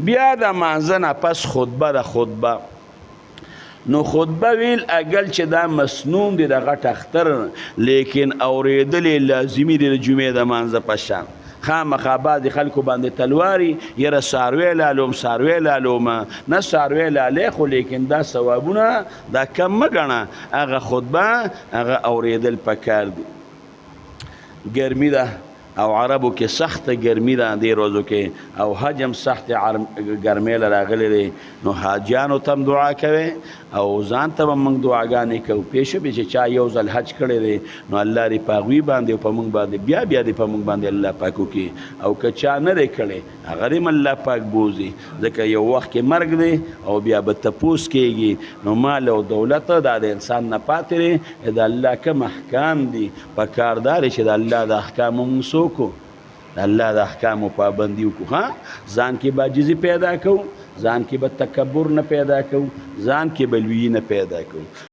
بیا د مانځه نه پس خطبه ده خطبه نو خطبه ویل اگل چې دا مسنون دی د غټ اختر لیکن اورېدل یې لازمي دی د جمعې د مانځه په شان خامخا بعضې خلکو باندې تلواري یاره څاروی لالوم څاروی لالومه نه څاروی لالی خو لیکن دا ثوابونه دا کم مه ګڼه هغه خطبه هغه اورېدل پکار دی ګرمي ده او عربو کې سخته ګرمي ده دې ورځو کې او حج هم سخت ګرمۍ له راغلی دی نو حاجیانو ته هم دعا کوئ او ځان ته به موږ دعاګانې کوو پوه شوې چې چا یو ځل حج کړی دی نو الله دې په هغوی باندې او په موږ باندې بیا دې په موږ باندې الله پاک وکړي او که چا نه دی کړی هغه دې هم الله پاک بوځي ځکه یو وخت کې مرګ دی او بیا به تپوس کېږي نو مال او دولت دا د انسان نه پاتې دی د الله کوم احکام دي په کار دا دی چې د الله د احکامو موږ څوک د الله د احکامو پابندي وکړو ها ځان کې به عاجزي پیدا کوو ځان کې به تکبر نه پیدا کوو ځان کې به لویي نه پیدا کوو